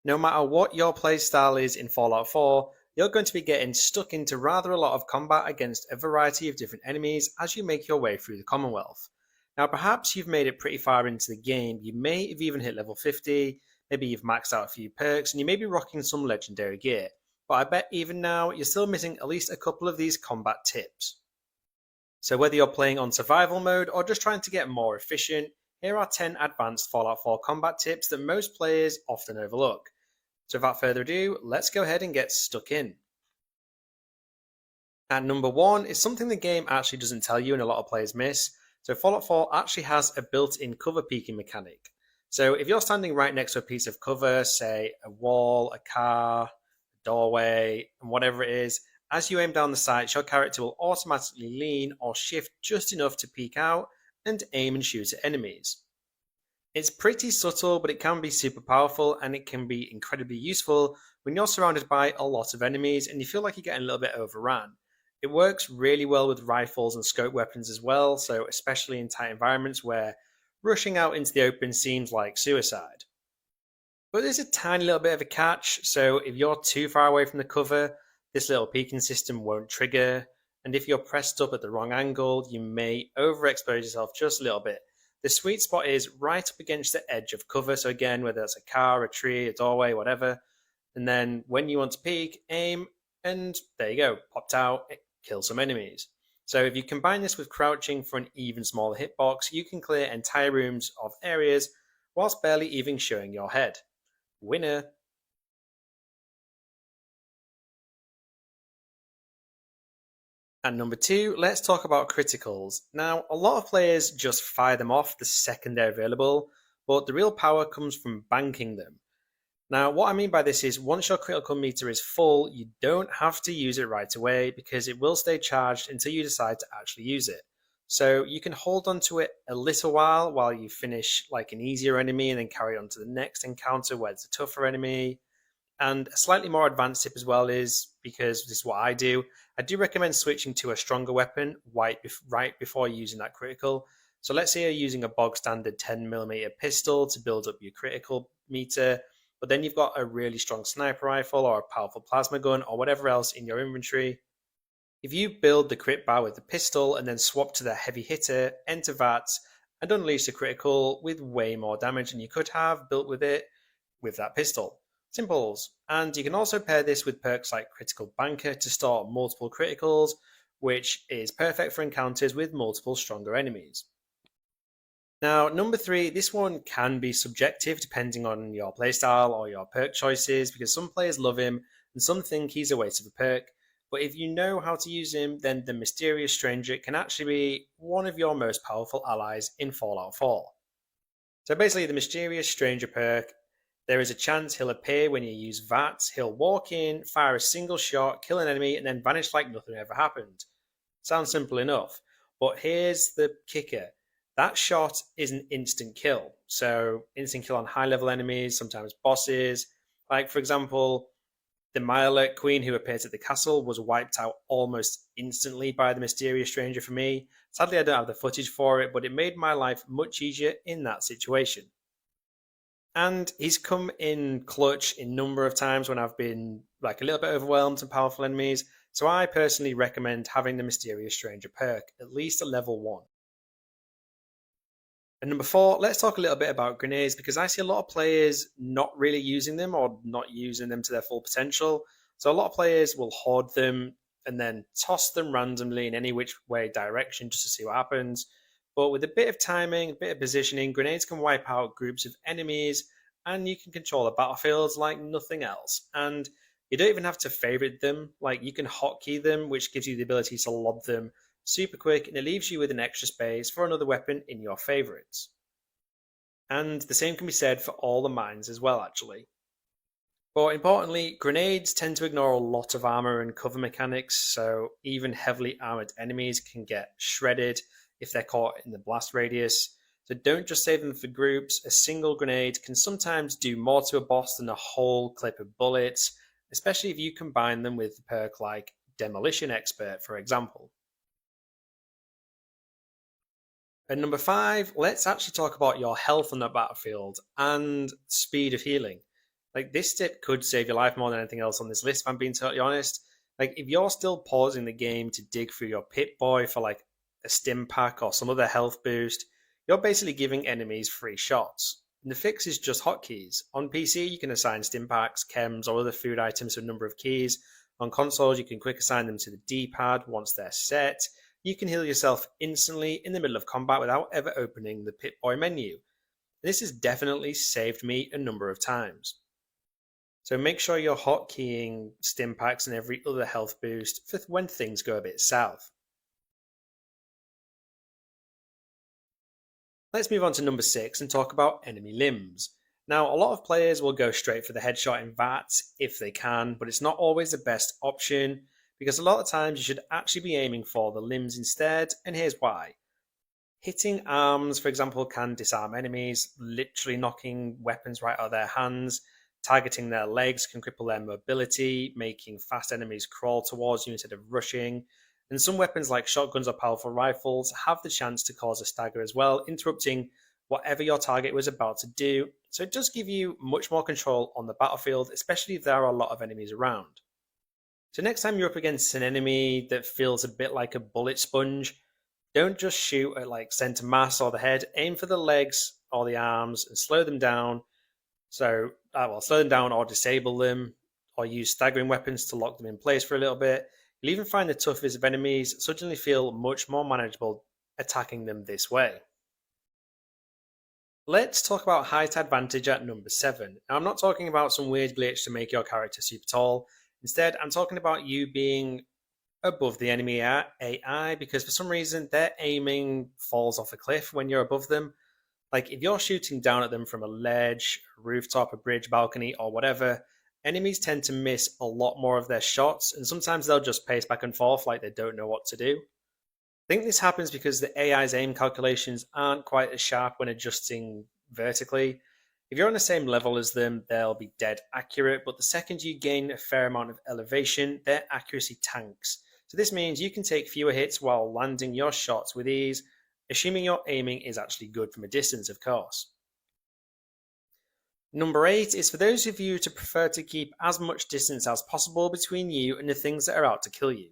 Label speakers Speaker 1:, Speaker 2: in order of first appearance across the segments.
Speaker 1: No matter what your playstyle is in Fallout 4, you're going to be getting stuck into rather a lot of combat against a variety of different enemies as you make your way through the Commonwealth. Now, perhaps you've made it pretty far into the game, you may have even hit level 50, maybe you've maxed out a few perks, and you may be rocking some legendary gear, but I bet even now you're still missing at least a couple of these combat tips. So, whether you're playing on survival mode or just trying to get more efficient, here are 10 advanced Fallout 4 combat tips that most players often overlook. So without further ado, let's go ahead and get stuck in. At number 1 is something the game actually doesn't tell you and a lot of players miss. So Fallout 4 actually has a built-in cover peeking mechanic. So if you're standing right next to a piece of cover, say a wall, a car, a doorway, and whatever it is, as you aim down the sights, your character will automatically lean or shift just enough to peek out and aim and shoot at enemies. It's pretty subtle, but it can be super powerful and it can be incredibly useful when you're surrounded by a lot of enemies and you feel like you're getting a little bit overrun. It works really well with rifles and scope weapons as well, so especially in tight environments where rushing out into the open seems like suicide. But there's a tiny little bit of a catch, so if you're too far away from the cover, this little peeking system won't trigger, and if you're pressed up at the wrong angle, you may overexpose yourself just a little bit. The sweet spot is right up against the edge of cover, so again, whether it's a car, a tree, a doorway, whatever, and then when you want to peek, aim, and there you go, popped out, kill some enemies. So if you combine this with crouching for an even smaller hitbox, you can clear entire rooms of areas whilst barely even showing your head. Winner! And number 2, let's talk about criticals. Now, a lot of players just fire them off the second they're available, but the real power comes from banking them. Now, what I mean by this is once your critical meter is full, you don't have to use it right away because it will stay charged until you decide to actually use it. So you can hold on to it a little while you finish like an easier enemy and then carry on to the next encounter where it's a tougher enemy. And a slightly more advanced tip as well is, because this is what I do recommend switching to a stronger weapon right before using that critical. So let's say you're using a bog standard 10mm pistol to build up your critical meter, but then you've got a really strong sniper rifle or a powerful plasma gun or whatever else in your inventory. If you build the crit bar with the pistol and then swap to the heavy hitter, enter VATS, and unleash the critical with way more damage than you could have built with it with that pistol. Simples. And you can also pair this with perks like Critical Banker to store multiple criticals, which is perfect for encounters with multiple stronger enemies. Now, number 3, this one can be subjective depending on your playstyle or your perk choices, because some players love him and some think he's a waste of a perk. But if you know how to use him, then the Mysterious Stranger can actually be one of your most powerful allies in Fallout 4. So basically, the Mysterious Stranger perk, there is a chance he'll appear when you use VATS. He'll walk in, fire a single shot, kill an enemy, and then vanish like nothing ever happened. Sounds simple enough, but here's the kicker. That shot is an instant kill. So instant kill on high level enemies, sometimes bosses. Like for example, the Mirelurk Queen who appears at the castle was wiped out almost instantly by the Mysterious Stranger for me. Sadly, I don't have the footage for it, but it made my life much easier in that situation. And he's come in clutch a number of times when I've been like a little bit overwhelmed to powerful enemies. So I personally recommend having the Mysterious Stranger perk, at least at level 1. And number 4, let's talk a little bit about grenades because I see a lot of players not really using them or not using them to their full potential. So a lot of players will hoard them and then toss them randomly in any which way direction just to see what happens. But with a bit of timing, a bit of positioning, grenades can wipe out groups of enemies and you can control the battlefields like nothing else. And you don't even have to favorite them, like you can hotkey them, which gives you the ability to lob them super quick and it leaves you with an extra space for another weapon in your favorites. And the same can be said for all the mines as well, actually. But importantly, grenades tend to ignore a lot of armor and cover mechanics, so even heavily armored enemies can get shredded if they're caught in the blast radius. So don't just save them for groups. A single grenade can sometimes do more to a boss than a whole clip of bullets, especially if you combine them with a perk like Demolition Expert, for example. And number 5, let's actually talk about your health on the battlefield and speed of healing. Like this tip could save your life more than anything else on this list, if I'm being totally honest. Like if you're still pausing the game to dig through your Pit Boy for like a stim pack or some other health boost, you're basically giving enemies free shots. And the fix is just hotkeys. On PC, you can assign stim packs, chems, or other food items to a number of keys. On consoles, you can quick assign them to the D-pad once they're set. You can heal yourself instantly in the middle of combat without ever opening the Pit Boy menu. This has definitely saved me a number of times. So make sure you're hotkeying stim packs and every other health boost for when things go a bit south. Let's move on to number 6 and talk about enemy limbs. Now, a lot of players will go straight for the headshot in VATS if they can, but it's not always the best option because a lot of times you should actually be aiming for the limbs instead, and here's why. Hitting arms, for example, can disarm enemies, literally knocking weapons right out of their hands. Targeting their legs can cripple their mobility, making fast enemies crawl towards you instead of rushing. And some weapons like shotguns or powerful rifles have the chance to cause a stagger as well, interrupting whatever your target was about to do. So it does give you much more control on the battlefield, especially if there are a lot of enemies around. So next time you're up against an enemy that feels a bit like a bullet sponge, don't just shoot at like center mass or the head, aim for the legs or the arms and slow them down. So, slow them down or disable them, or use staggering weapons to lock them in place for a little bit. You'll even find the toughest of enemies suddenly feel much more manageable attacking them this way. Let's talk about height advantage at number 7. Now, I'm not talking about some weird glitch to make your character super tall. Instead, I'm talking about you being above the enemy AI because for some reason their aiming falls off a cliff when you're above them. Like if you're shooting down at them from a ledge, a rooftop, a bridge, balcony, or whatever, enemies tend to miss a lot more of their shots, and sometimes they'll just pace back and forth like they don't know what to do. I think this happens because the AI's aim calculations aren't quite as sharp when adjusting vertically. If you're on the same level as them, they'll be dead accurate, but the second you gain a fair amount of elevation, their accuracy tanks. So this means you can take fewer hits while landing your shots with ease, assuming your aiming is actually good from a distance, of course. Number 8 is for those of you to prefer to keep as much distance as possible between you and the things that are out to kill you.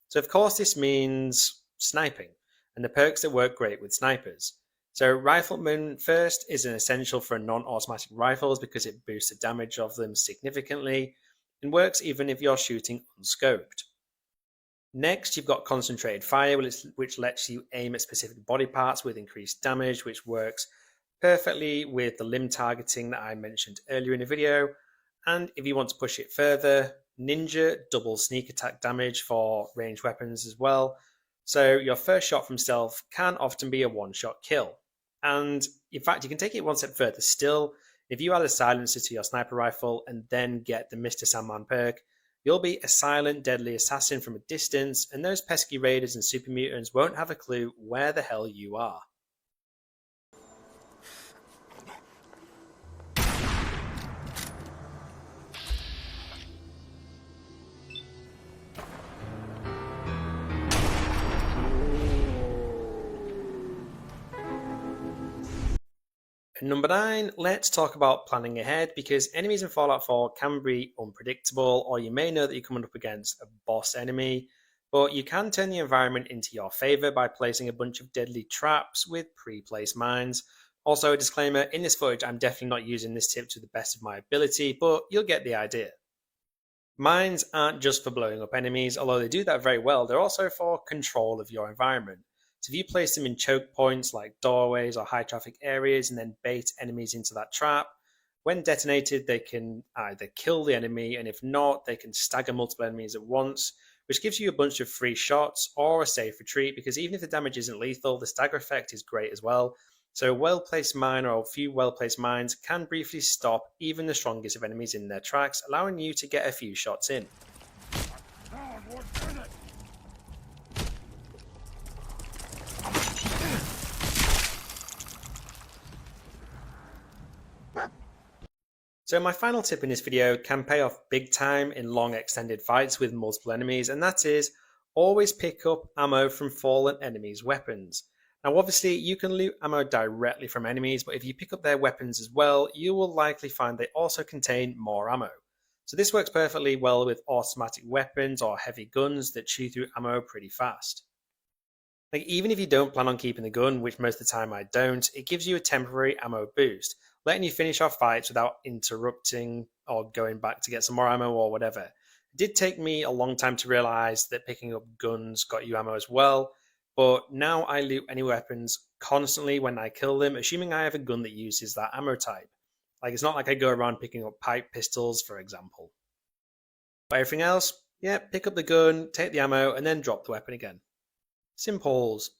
Speaker 1: So of course this means sniping, and the perks that work great with snipers. So Rifleman First is an essential for non-automatic rifles because it boosts the damage of them significantly, and works even if you're shooting unscoped. Next, you've got Concentrated Fire, which lets you aim at specific body parts with increased damage, which works perfectly with the limb targeting that I mentioned earlier in the video. And if you want to push it further, Ninja doubles sneak attack damage for ranged weapons as well. So your first shot from stealth can often be a one-shot kill. And in fact, you can take it one step further still. If you add a silencer to your sniper rifle and then get the Mr. Sandman perk, you'll be a silent, deadly assassin from a distance, and those pesky raiders and super mutants won't have a clue where the hell you are. And number 9, let's talk about planning ahead because enemies in Fallout 4 can be unpredictable, or you may know that you're coming up against a boss enemy, but you can turn the environment into your favor by placing a bunch of deadly traps with pre-placed mines. Also, a disclaimer, in this footage I'm definitely not using this tip to the best of my ability, but you'll get the idea. Mines aren't just for blowing up enemies, although they do that very well, they're also for control of your environment. So if you place them in choke points like doorways or high traffic areas and then bait enemies into that trap, when detonated they can either kill the enemy, and if not, they can stagger multiple enemies at once, which gives you a bunch of free shots or a safe retreat, because even if the damage isn't lethal, the stagger effect is great as well. So a well-placed mine or a few well-placed mines can briefly stop even the strongest of enemies in their tracks, allowing you to get a few shots in. So my final tip in this video can pay off big time in long extended fights with multiple enemies, and that is always pick up ammo from fallen enemies' weapons. Now obviously you can loot ammo directly from enemies, but if you pick up their weapons as well, you will likely find they also contain more ammo. So this works perfectly well with automatic weapons or heavy guns that chew through ammo pretty fast. Like even if you don't plan on keeping the gun, which most of the time I don't, it gives you a temporary ammo boost, letting you finish off fights without interrupting or going back to get some more ammo or whatever. It did take me a long time to realize that picking up guns got you ammo as well, but now I loot any weapons constantly when I kill them, assuming I have a gun that uses that ammo type. Like it's not like I go around picking up pipe pistols, for example. But everything else, yeah, pick up the gun, take the ammo, and then drop the weapon again. Simples.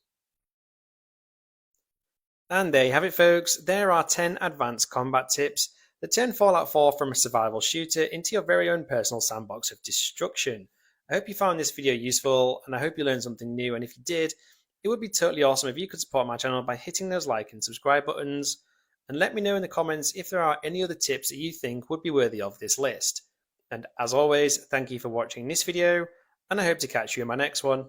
Speaker 1: And there you have it, folks. There are 10 advanced combat tips that turn Fallout 4 from a survival shooter into your very own personal sandbox of destruction. I hope you found this video useful, and I hope you learned something new, and if you did, it would be totally awesome if you could support my channel by hitting those like and subscribe buttons, and let me know in the comments if there are any other tips that you think would be worthy of this list. And as always, thank you for watching this video, and I hope to catch you in my next one.